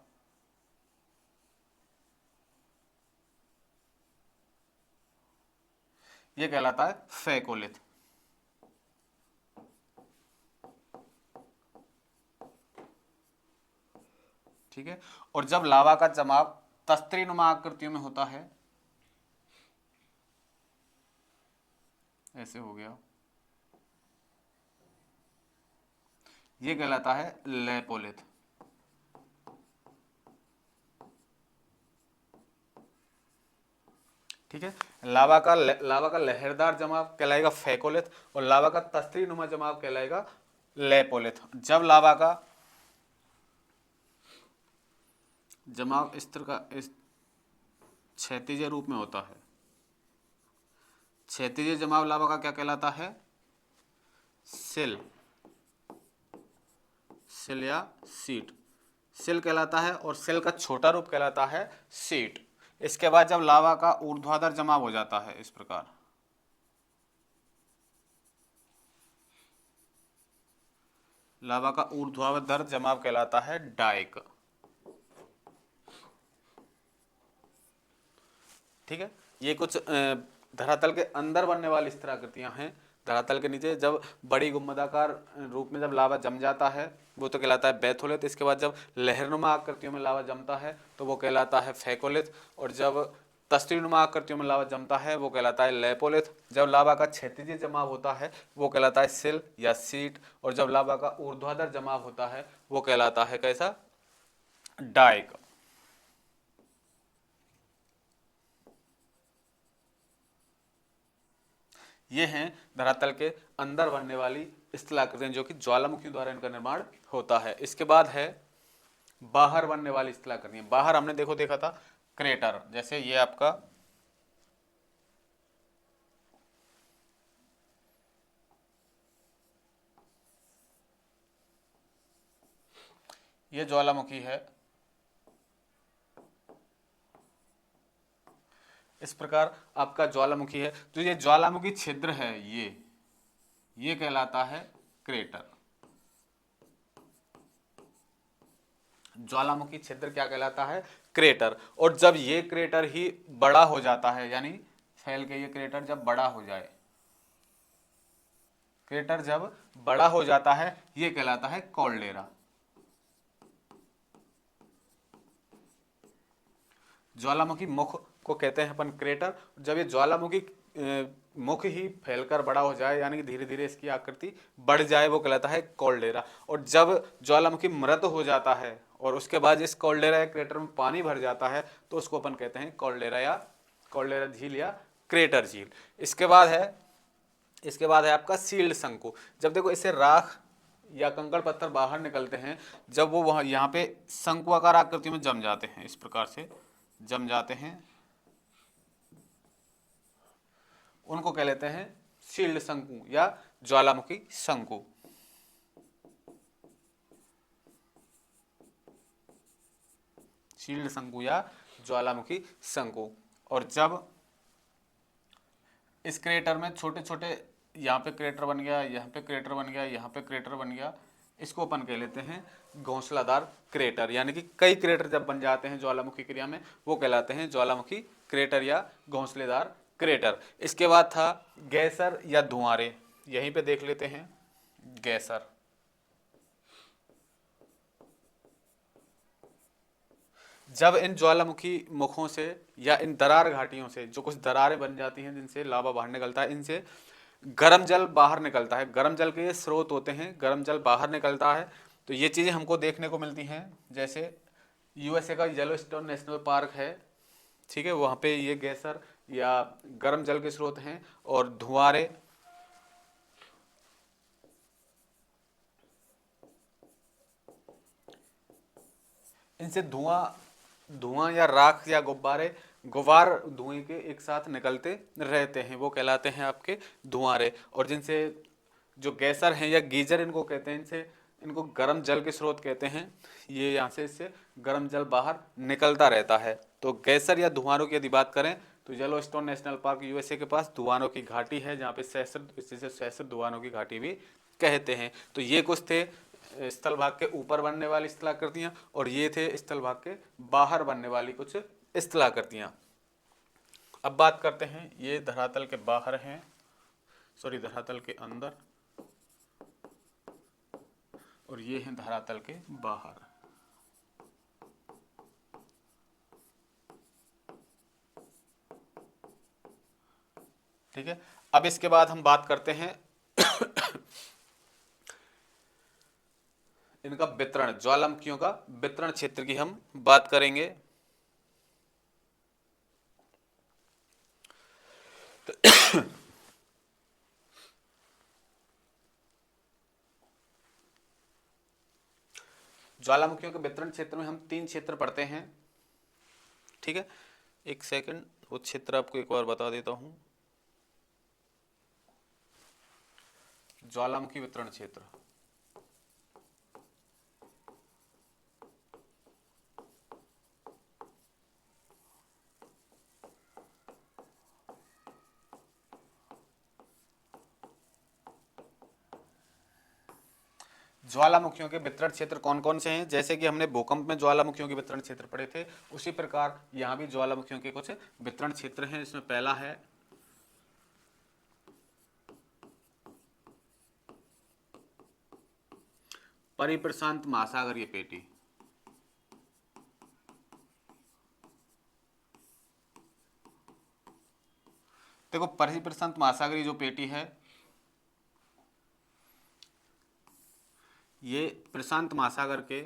[SPEAKER 1] ये कहलाता है फैकोलिथ। ठीक है। और जब लावा का जमाव तस्त्री नुमा आकृतियों में होता है, ऐसे हो गया, ये कहलाता है लेपोलिथ। ठीक है। लावा का लहरदार जमाव कहलाएगा फेकोलिथ, और लावा का तस्तरी नुमा जमाव कहलाएगा लेपोलिथ। जब लावा का जमाव इस क्षैतिज रूप में होता है, क्षैतिज जमाव लावा का क्या कहलाता है? सिल, सिल या सीट, सिल कहलाता है, और सिल का छोटा रूप कहलाता है सीट। इसके बाद जब लावा का ऊर्ध्वाधर जमाव हो जाता है इस प्रकार, लावा का ऊर्ध्वाधर जमाव कहलाता है डाइक। ठीक है। ये कुछ धरातल के अंदर बनने वाली स्थलाकृतियां हैं। धरातल के नीचे जब बड़ी गुम्बदाकार रूप में जब लावा जम जाता है वो तो कहलाता है बैथोलिथ। इसके बाद जब लहरनुमा आकृतियों में लावा जमता है तो वो कहलाता है फेकोलिथ, और जब तस्तरीनुमा आकृतियों में लावा जमता है वो कहलाता है लेपोलिथ। जब लावा का क्षैतिज जमाव होता है वो कहलाता है सिल या सीट, और जब लावा का ऊर्ध्वाधर जमाव होता है वो कहलाता है कैसा? डाइक। ये हैं धरातल के अंदर बनने वाली स्थलाकृतियां जो कि ज्वालामुखी द्वारा इनका निर्माण होता है। इसके बाद है बाहर बनने वाली स्थलाकृतियां। बाहर हमने देखा था क्रेटर, जैसे ये आपका ये ज्वालामुखी है, इस प्रकार आपका ज्वालामुखी है। तो ये ज्वालामुखी छिद्र है, ये कहलाता है क्रेटर। ज्वालामुखी छिद्र क्या कहलाता है? क्रेटर। और जब ये क्रेटर ही बड़ा हो जाता है, यानी फैल के ये क्रेटर जब बड़ा हो जाए, क्रेटर जब बड़ा हो जाता है ये कहलाता है कॉल्डेरा। ज्वालामुखी मुख को कहते हैं अपन क्रेटर। जब ये ज्वालामुखी मुख ही फैलकर बड़ा हो जाए, यानी कि धीरे धीरे इसकी आकृति बढ़ जाए, वो कहलाता है कॉल्डेरा। और जब ज्वालामुखी मृत हो जाता है और उसके बाद इस कॉल्डेरा या क्रेटर में पानी भर जाता है तो उसको अपन कहते हैं कॉल्डेरा झील या क्रेटर झील। इसके बाद है आपका सील्ड शंकु। जब देखो इससे राख या कंकड़ पत्थर बाहर निकलते हैं, जब वो वहाँ यहाँ पे शंकुआकार आकृति में जम जाते हैं, इस प्रकार से जम जाते हैं, उनको कह लेते हैं शील्ड शंकु या ज्वालामुखी शंकु। शील्ड शंकु या ज्वालामुखी शंकु। और जब इस क्रेटर में छोटे छोटे, यहाँ पे क्रेटर बन गया, यहाँ पे क्रेटर बन गया, यहाँ पे क्रेटर बन गया, इसको अपन कह लेते हैं घोंसलादार क्रेटर। यानी कि कई क्रेटर जब बन जाते हैं ज्वालामुखी क्रिया में वो कहलाते हैं ज्वालामुखी क्रेटर या घोंसलेदार क्रेटर। इसके बाद था गैसर या धुआंरे। यहीं पे देख लेते हैं गैसर। जब इन ज्वालामुखी मुखों से या इन दरार घाटियों से जो कुछ दरारें बन जाती हैं जिनसे लावा बाहर निकलता है, इनसे गर्म जल बाहर निकलता है। गर्म जल के ये स्रोत होते हैं, गर्म जल बाहर निकलता है। तो ये चीज़ें हमको देखने को मिलती हैं। जैसे यूएसए का येलोस्टोन नेशनल पार्क है, ठीक है, वहाँ पे ये गैसर या गर्म जल के स्रोत हैं। और धुआंरे, इनसे धुआं या राख या गुब्बार धुएं के एक साथ निकलते रहते हैं, वो कहलाते हैं आपके धुआंरे। और जिनसे जो गैसर हैं या गीजर इनको कहते हैं, इनको गर्म जल के स्रोत कहते हैं। ये यहाँ से इससे गर्म जल बाहर निकलता रहता है। तो गैसर या धुआंरों की यदि बात करें तो येलोस्टोन नेशनल पार्क यूएसए के पास धुआंरों की घाटी है, जहाँ पे सहस्त्र धुआंरों की घाटी भी कहते हैं। तो ये कुछ थे स्थल भाग के ऊपर बनने वाली स्थलाकृतियां, और ये थे स्थल भाग के बाहर बनने वाली कुछ स्थलाकृतियां। अब बात करते हैं, ये धरातल के बाहर हैं, धरातल के अंदर, और ये हैं धरातल के बाहर। ठीक है। अब इसके बाद हम बात करते हैं इनका वितरण, ज्वालामुखियों का वितरण क्षेत्र की हम बात करेंगे। ज्वालामुखियों के वितरण क्षेत्र में हम 3 क्षेत्र पढ़ते हैं। ठीक है, एक सेकंड, वो क्षेत्र आपको एक बार बता देता हूं। ज्वालामुखी वितरण क्षेत्र, ज्वालामुखियों के वितरण क्षेत्र कौन कौन से हैं? जैसे कि हमने भूकंप में ज्वालामुखियों के वितरण क्षेत्र पढ़े थे, उसी प्रकार यहाँ भी ज्वालामुखियों के कुछ वितरण क्षेत्र हैं। इसमें पहला है परिप्रशांत महासागरीय पेटी। देखो, परिप्रशांत महासागरीय जो पेटी है, ये प्रशांत महासागर के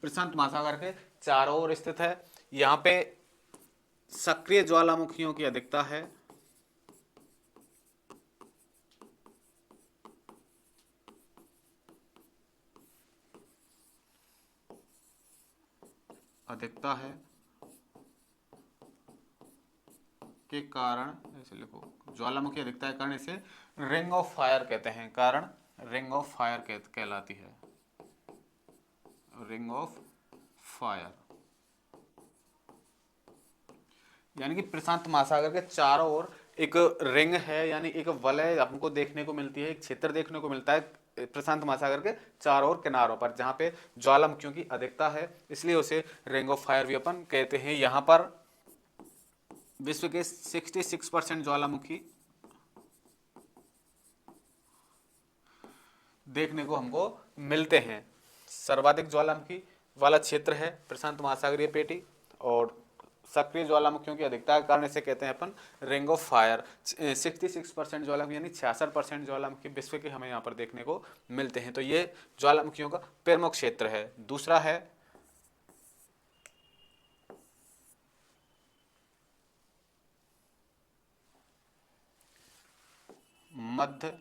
[SPEAKER 1] प्रशांत महासागर के चारों ओर स्थित है। यहाँ पे सक्रिय ज्वालामुखियों की अधिकता है। अधिकता है के कारण, ऐसे लिखो, ज्वालामुखी अधिकता के कारण इसे रिंग ऑफ फायर कहते हैं। कारण रिंग ऑफ फायर कहलाती है, रिंग ऑफ फायर। यानी कि प्रशांत महासागर के चारों ओर एक रिंग है, यानी एक वलय हमको देखने को मिलती है, एक क्षेत्र देखने को मिलता है प्रशांत महासागर के चारों ओर किनारों पर, जहां पे ज्वालामुखियों की अधिकता है, इसलिए उसे रिंग ऑफ फायर भी अपन कहते हैं। यहाँ पर विश्व के 66% ज्वालामुखी देखने को हमको मिलते हैं। सर्वाधिक ज्वालामुखी वाला क्षेत्र है प्रशांत महासागरीय पेटी, और सक्रिय ज्वालामुखियों की अधिकता के कारण इसे कहते हैं अपन रिंग ऑफ फायर। 66% ज्वालामुखी यानी 66% ज्वालामुखी विश्व के हमें यहाँ पर देखने को मिलते हैं। तो ये ज्वालामुखियों का प्रमुख क्षेत्र है। दूसरा है मध्य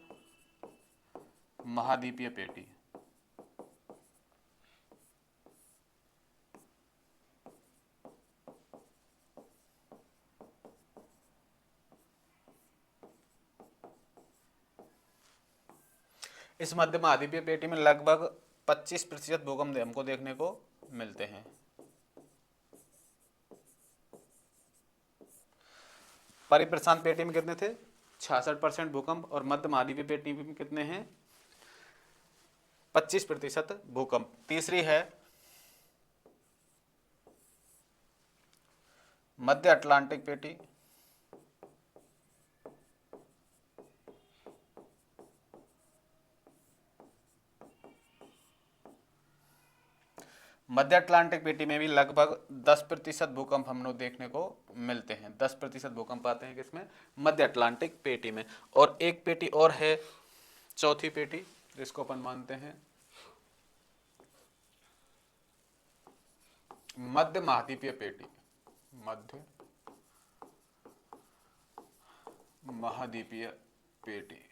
[SPEAKER 1] महाद्वीपीय पेटी। इस मध्य महाद्वीपीय पेटी में लगभग 25% भूकंप हमको देखने को मिलते हैं। परिप्रशांत पेटी में कितने थे? 66% भूकंप, और मध्य महाद्वीपीय पेटी में कितने हैं? 25% भूकंप। तीसरी है मध्य अटलांटिक पेटी। मध्य अटलांटिक पेटी में भी लगभग 10% भूकंप हम लोग देखने को मिलते हैं। 10% भूकंप आते हैं किसमें? मध्य अटलांटिक पेटी में। और एक पेटी और है, चौथी पेटी, जिसको अपन मानते हैं मध्य महाद्वीपीय पेटी। मध्य महाद्वीपीय पेटी।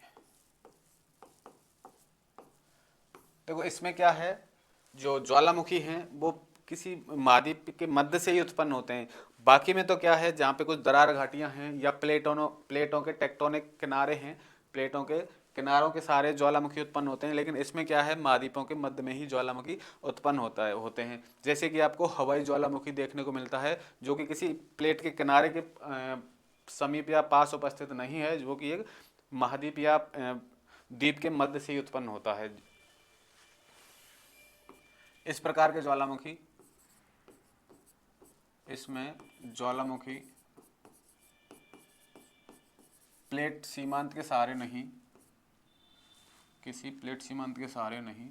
[SPEAKER 1] देखो, इसमें क्या है, जो ज्वालामुखी हैं वो किसी महाद्वीप के मध्य से ही उत्पन्न होते हैं। बाकी में तो क्या है, जहाँ पे कुछ दरार घाटियां हैं या प्लेटों के टेक्टोनिक किनारे हैं, प्लेटों के किनारों के सारे ज्वालामुखी उत्पन्न होते हैं। लेकिन इसमें क्या है, महाद्वीपों के मध्य में ही ज्वालामुखी उत्पन्न होते हैं। जैसे कि आपको हवाई ज्वालामुखी देखने को मिलता है, जो कि किसी प्लेट के किनारे के समीप या पास उपस्थित नहीं है, जो कि एक महाद्वीप या द्वीप के मध्य से ही उत्पन्न होता है। इस प्रकार के ज्वालामुखी, इसमें ज्वालामुखी प्लेट सीमांत के सहारे नहीं, किसी प्लेट सीमांत के सहारे नहीं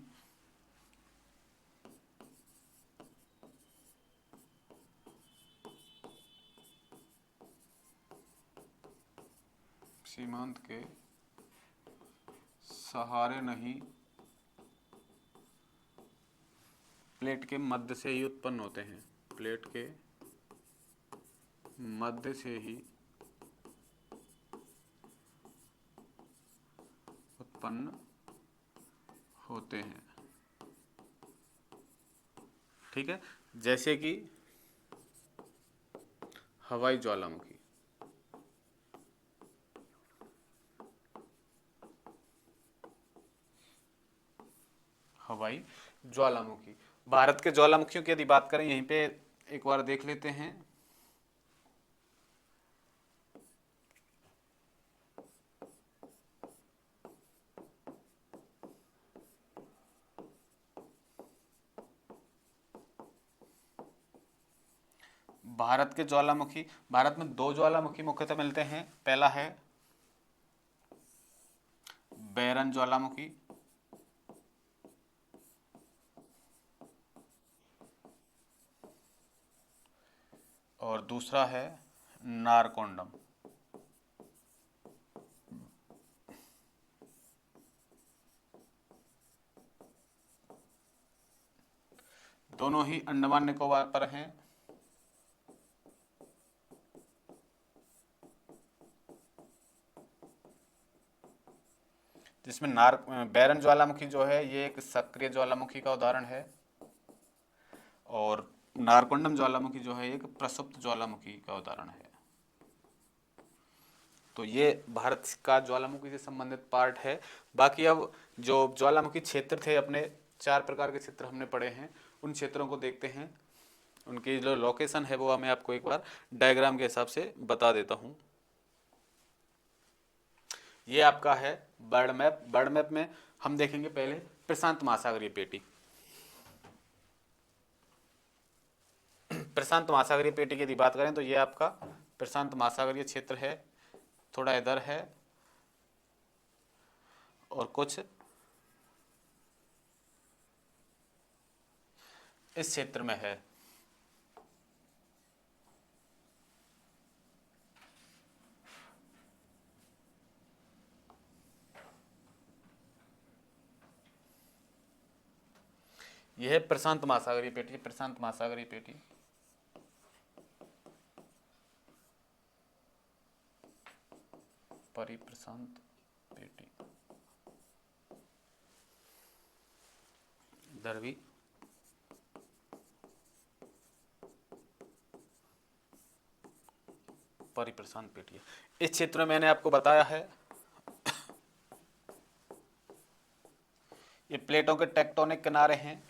[SPEAKER 1] सीमांत के सहारे नहीं प्लेट के मध्य से ही उत्पन्न होते हैं, प्लेट के मध्य से ही उत्पन्न होते हैं। ठीक है, जैसे कि हवाई ज्वालामुखी, हवाई ज्वालामुखी। भारत के ज्वालामुखियों की यदि बात करें, यहीं पे एक बार देख लेते हैं। भारत के ज्वालामुखी, भारत में दो ज्वालामुखी मुख्यतः मिलते हैं। पहला है बैरन ज्वालामुखी और दूसरा है नारकोंडम। दोनों ही अंडमान निकोबार पर हैं। जिसमें बैरन ज्वालामुखी जो है ये एक सक्रिय ज्वालामुखी का उदाहरण है और नारकोंडम ज्वालामुखी जो है एक प्रसुप्त ज्वालामुखी का उदाहरण है। तो ये भारत का ज्वालामुखी से संबंधित पार्ट है। बाकी अब जो ज्वालामुखी क्षेत्र थे, अपने 4 प्रकार के क्षेत्र हमने पढ़े हैं, उन क्षेत्रों को देखते हैं। उनकी जो लोकेशन है वो मैं आपको एक बार डायग्राम के हिसाब से बता देता हूँ। ये आपका है बर्ड मैप। बर्ड मैप में हम देखेंगे पहले प्रशांत महासागरीय पेटी। प्रशांत महासागरीय पेटी की यदि बात करें तो ये आपका प्रशांत महासागरीय क्षेत्र है, थोड़ा इधर है और कुछ इस क्षेत्र में है। यह है प्रशांत महासागरीय पेटी, प्रशांत महासागरीय पेटी। परिप्रशांत पेटी इधर भी परिप्रशांत पेटी है। इस क्षेत्र में मैंने आपको बताया है ये प्लेटों के टेक्टोनिक किनारे हैं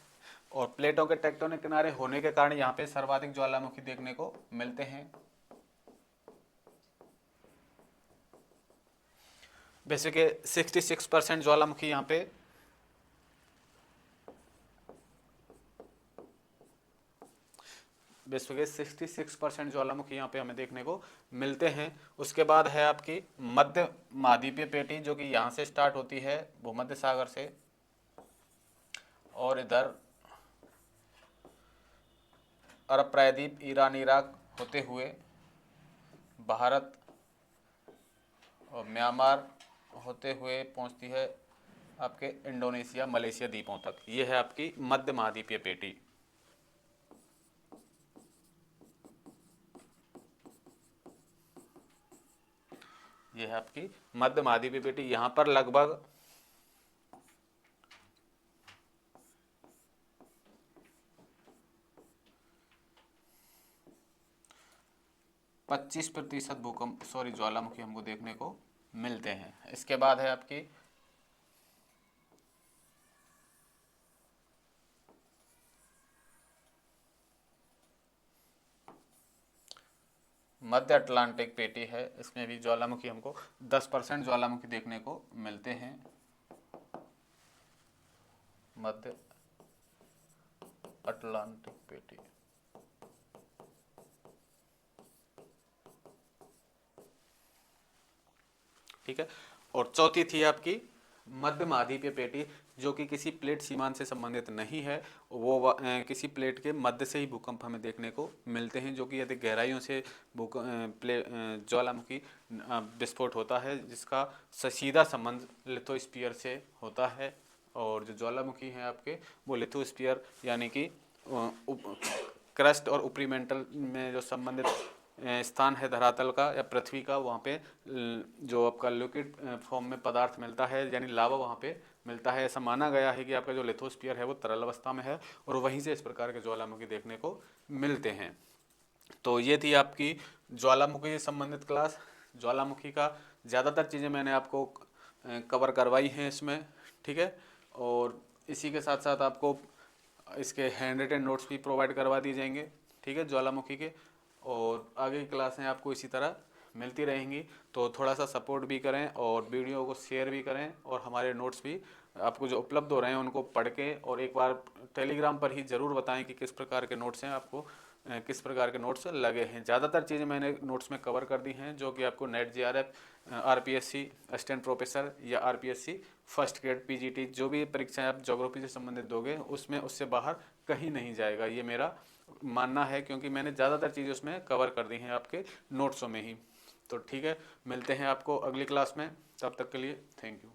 [SPEAKER 1] और प्लेटों के टेक्टोनिक किनारे होने के कारण यहाँ पे सर्वाधिक ज्वालामुखी देखने को मिलते हैं। वैसे के 66% ज्वालामुखी यहाँ पे विश्व के 66% ज्वालामुखी यहाँ पे हमें देखने को मिलते हैं। उसके बाद है आपकी मध्य महाद्वीपीय पेटी, जो कि यहाँ से स्टार्ट होती है भूमध्य सागर से और इधर अरब प्रायद्वीप, ईरान, इराक होते हुए भारत और म्यांमार होते हुए पहुँचती है आपके इंडोनेशिया, मलेशिया द्वीपों तक। ये है आपकी मध्य महाद्वीपीय पेटी। ये है आपकी मध्य महाद्वीपीय पेटी। यहाँ पर लगभग 25% भूकंप ज्वालामुखी हमको देखने को मिलते हैं। इसके बाद है आपकी मध्य अटलांटिक पेटी है। इसमें भी ज्वालामुखी हमको 10% ज्वालामुखी देखने को मिलते हैं। मध्य अटलांटिक पेटी। ठीक है, और चौथी थी आपकी मध्यम आधिपय पेटी जो कि किसी प्लेट सीमांत से संबंधित नहीं है, वो किसी प्लेट के मध्य से ही भूकंप हमें देखने को मिलते हैं, जो कि यदि गहराइयों से ज्वालामुखी विस्फोट होता है, जिसका सीधा संबंध लिथोस्फीयर से होता है। और जो ज्वालामुखी हैं आपके, वो लिथोस्फीयर यानी कि क्रस्ट और ऊपरी मेंटल में जो संबंधित स्थान है धरातल का या पृथ्वी का, वहाँ पे जो आपका लिक्विड फॉर्म में पदार्थ मिलता है यानी लावा वहाँ पे मिलता है। ऐसा माना गया है कि आपका जो लिथोस्फीयर है वो तरल अवस्था में है और वहीं से इस प्रकार के ज्वालामुखी देखने को मिलते हैं। तो ये थी आपकी ज्वालामुखी से संबंधित क्लास। ज्वालामुखी का ज़्यादातर चीज़ें मैंने आपको कवर करवाई हैं इसमें, ठीक है। और इसी के साथ साथ आपको इसके हैंड रिटन नोट्स भी प्रोवाइड करवा दिए जाएंगे, ठीक है, ज्वालामुखी के। और आगे की क्लासें आपको इसी तरह मिलती रहेंगी, तो थोड़ा सा सपोर्ट भी करें और वीडियो को शेयर भी करें, और हमारे नोट्स भी आपको जो उपलब्ध हो रहे हैं उनको पढ़ के और एक बार टेलीग्राम पर ही ज़रूर बताएं कि किस प्रकार के नोट्स हैं, आपको किस प्रकार के नोट्स लगे हैं। ज़्यादातर चीज़ें मैंने नोट्स में कवर कर दी हैं, जो कि आपको net JRF, RPSC assistant professor या RPSC फर्स्ट ग्रेड PGT जो भी परीक्षाएं आप ज्योग्राफी से संबंधित दोगे उसमें उससे बाहर कहीं नहीं जाएगा, ये मेरा मानना है, क्योंकि मैंने ज़्यादातर चीज़ें उसमें कवर कर दी हैं आपके नोट्सों में ही। तो ठीक है, मिलते हैं आपको अगली क्लास में, तब तक के लिए थैंक यू।